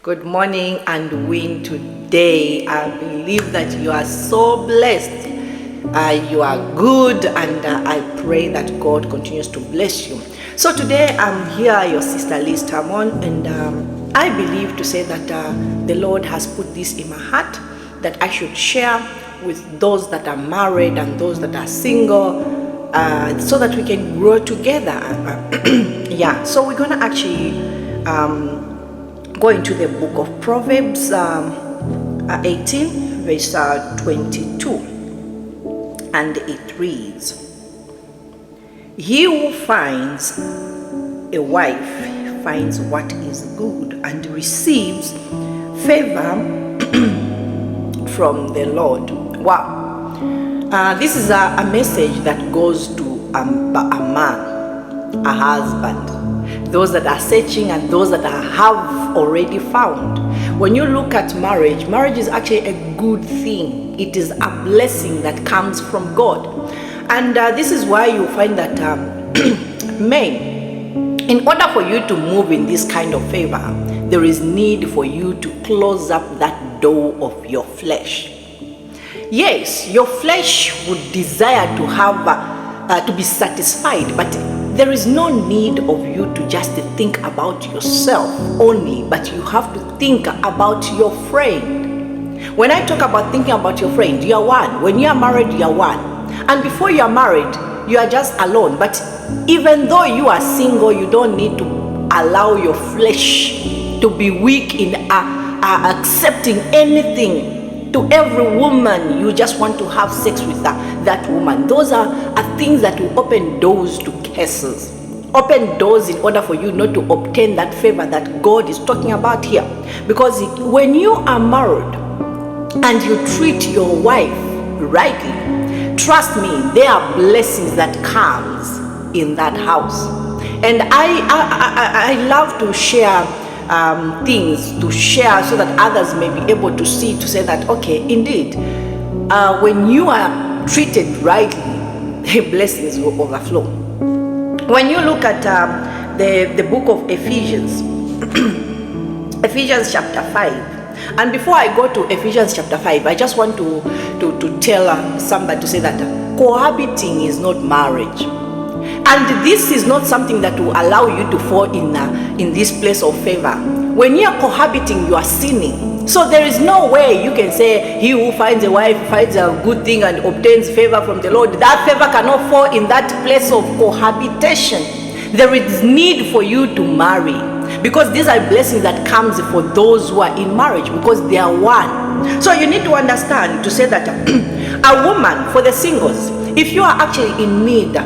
Good morning and win today. I believe that you are so blessed. You are good, and I pray that God continues to bless you. So today I'm here, your sister Liz Tamon, and I believe to say that the Lord has put this in my heart that I should share with those that are married and those that are single, so that we can grow together. Yeah, so we're gonna actually go into the book of Proverbs 18 verse 22, and it reads, "He who finds a wife finds what is good and receives favor from the Lord." Wow. This is a message that goes to a man, a husband, those that are searching and those that have already found. When you look at marriage, marriage is actually a good thing. It is a blessing that comes from God. And this is why you find that men, in order for you to move in this kind of favor, there is need for you to close up that door of your flesh. Yes, your flesh would desire to have to be satisfied, but there is no need of you to just think about yourself only, but you have to think about your friend. When I talk about thinking about your friend, you are one. When you are married, you are one. And before you are married, you are just alone. But even though you are single, you don't need to allow your flesh to be weak in accepting anything. To every woman, you just want to have sex with that woman. Those are things that will open doors to curses. Open doors in order for you not to obtain that favor that God is talking about here. Because when you are married and you treat your wife rightly, trust me, there are blessings that comes in that house. And I love to share things to share so that others may be able to see, to say that, okay, indeed, when you are treated rightly, blessings will overflow. When you look at the book of Ephesians, Ephesians chapter 5, and before I go to Ephesians chapter 5, I just want to tell somebody to say that cohabiting is not marriage. And this is not something that will allow you to fall in this place of favor. When you are cohabiting, you are sinning. So there is no way you can say, he who finds a wife finds a good thing and obtains favor from the Lord. That favor cannot fall in that place of cohabitation. There is need for you to marry, because these are blessings that comes for those who are in marriage, because they are one. So you need to understand, to say that a woman, for the singles, if you are actually in need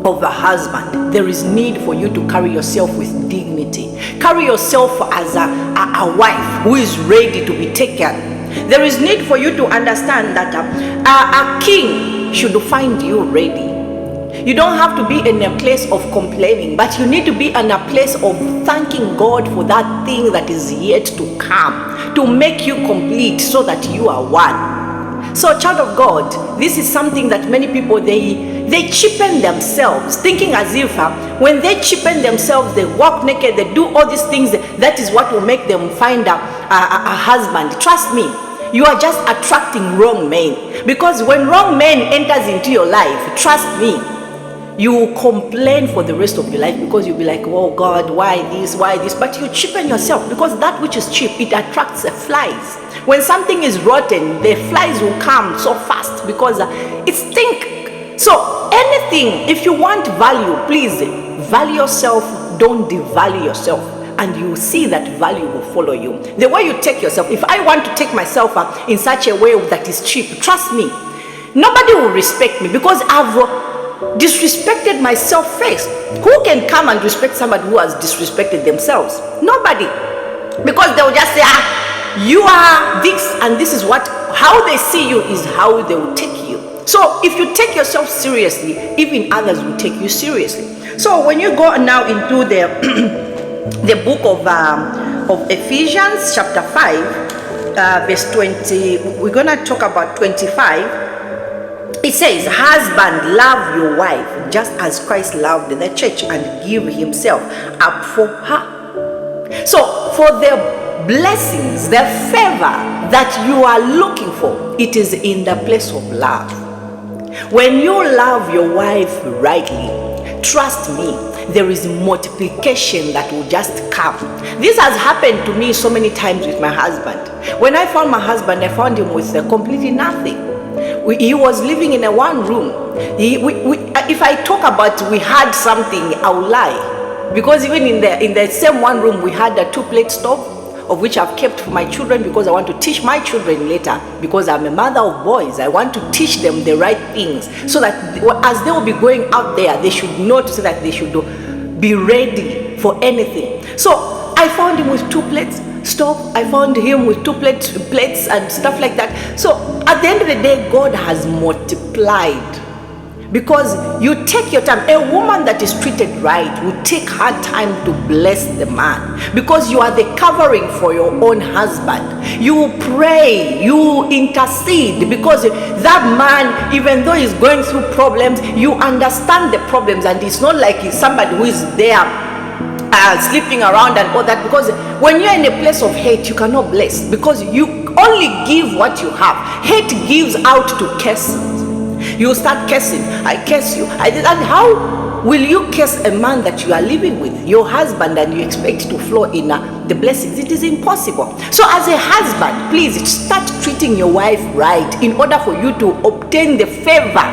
of a husband, there is need for you to carry yourself with dignity. Carry yourself as a wife who is ready to be taken. There is need for you to understand that a king should find you ready. You don't have to be in a place of complaining, but you need to be in a place of thanking God for that thing that is yet to come, to make you complete, so that you are one. So, child of God, this is something that many people, they cheapen themselves, thinking as if when they cheapen themselves, they walk naked, they do all these things, that is what will make them find a husband. Trust me, you are just attracting wrong men. Because when wrong men enters into your life, trust me, you will complain for the rest of your life, because you'll be like, oh God, why this? But you cheapen yourself, because that which is cheap, it attracts the flies. When something is rotten, the flies will come so fast because it stinks. So anything, if you want value, please value yourself. Don't devalue yourself, and you will see that value will follow you. The way you take yourself, if I want to take myself in such a way that is cheap, trust me, nobody will respect me, because I've disrespected myself first. Who can come and respect somebody who has disrespected themselves? Nobody. Because they will just say, you are this, and this is how they see you is how they will take you. So if you take yourself seriously, even others will take you seriously. So when you go now into the book of Ephesians chapter 5, verse 20, we're gonna talk about 25. It says, husband, love your wife just as Christ loved the church and give himself up for her. So for the blessings, the favor that you are looking for, it is in the place of love. When you love your wife rightly, trust me, there is multiplication that will just come. This has happened to me so many times with my husband. When I found my husband, I found him with completely nothing. He was living in a one room. If I talk about we had something, I will lie. Because even in the same one room, we had a 2-plate stove, of which I've kept for my children because I want to teach my children later. Because I'm a mother of boys, I want to teach them the right things so that as they will be going out there, they should know so that they should be ready for anything. So I found him with 2 plates stove. I found him with 2 plates and stuff like that. So at the end of the day, God has multiplied. Because you take your time. A woman that is treated right will take her time to bless the man. Because you are the covering for your own husband. You pray, you intercede. Because that man, even though he's going through problems, you understand the problems. And it's not like he's somebody who is there sleeping around and all that. Because when you're in a place of hate, you cannot bless. Because you only give what you have. Hate gives out to curses. You start cursing. I curse you. And how will you curse a man that you are living with, your husband, and you expect to flow in the blessings? It is impossible. So as a husband, please start treating your wife right in order for you to obtain the favor.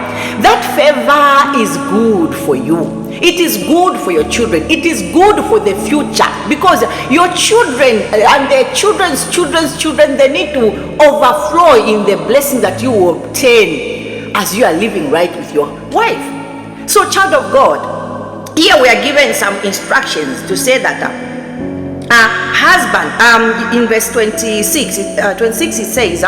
That favor is good for you. It is good for your children. It is good for the future, because your children and their children's children, they need to overflow in the blessing that you will obtain as you are living right with your wife. So, child of God, here we are given some instructions to say that husband, in verse 26 it says,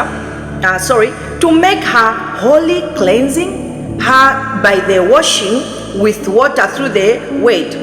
to make her holy, cleansing her by the washing with water through the word,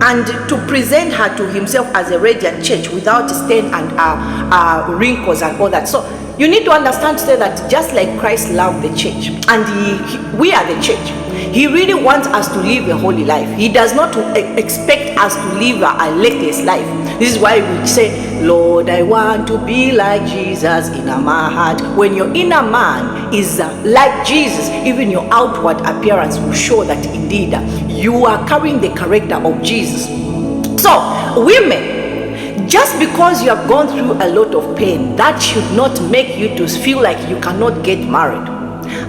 and to present her to himself as a radiant church without stain and wrinkles and all that. So you need to understand today that just like Christ loved the church, and we are the church, he really wants us to live a holy life. He does not expect us to live a latest life. This is why we say, Lord, I want to be like Jesus in my heart. When your inner man is like Jesus, even your outward appearance will show that indeed you are carrying the character of Jesus. So, women, just because you have gone through a lot of pain, that should not make you to feel like you cannot get married.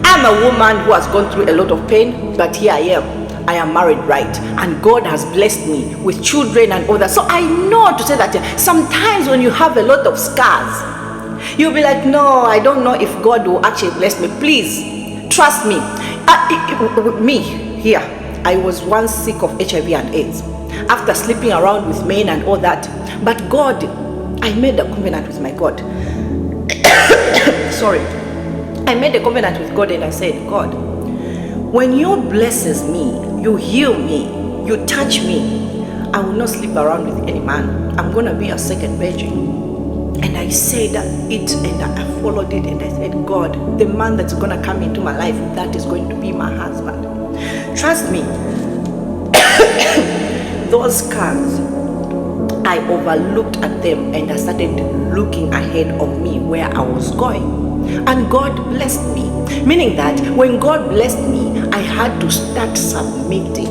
I'm a woman who has gone through a lot of pain, but here I am. I am married right, and God has blessed me with children and all that. So I know to say that sometimes when you have a lot of scars, you'll be like, no, I don't know if God will actually bless me. Please, trust me. Me, here, I was once sick of HIV and AIDS after sleeping around with men and all that. But God, I made a covenant with my God. Sorry. I made a covenant with God, and I said, God, when you blesses me, you heal me, you touch me, I will not sleep around with any man. I'm going to be a second virgin. And I said it, and I followed it, and I said, God, the man that's going to come into my life, that is going to be my husband. Trust me, those scars, I overlooked at them, and I started looking ahead of me where I was going. And God blessed me. Meaning that when God blessed me, I had to start submitting.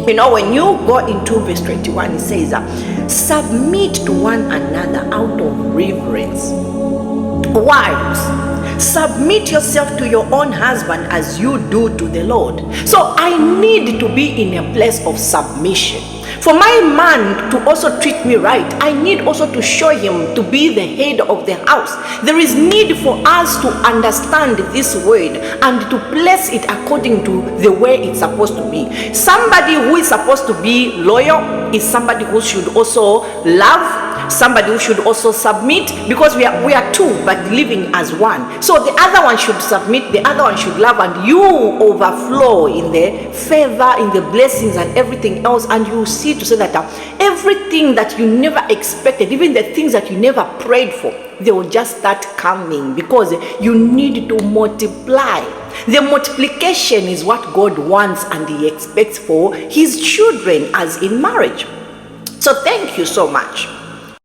You know, when you go into verse 21, it says, submit to one another out of reverence. Wives, submit yourself to your own husband as you do to the Lord. So I need to be in a place of submission. For my man to also treat me right, I need also to show him to be the head of the house. There is need for us to understand this word and to place it according to the way it's supposed to be. Somebody who is supposed to be loyal is somebody who should also love, somebody who should also submit, because we are two but living as one. So the other one should submit, the other one should love, and you overflow in the favor, in the blessings and everything else, and you see to say that everything that you never expected, even the things that you never prayed for, they will just start coming, because you need to multiply. The multiplication is what God wants and he expects for his children as in marriage. So thank you so much.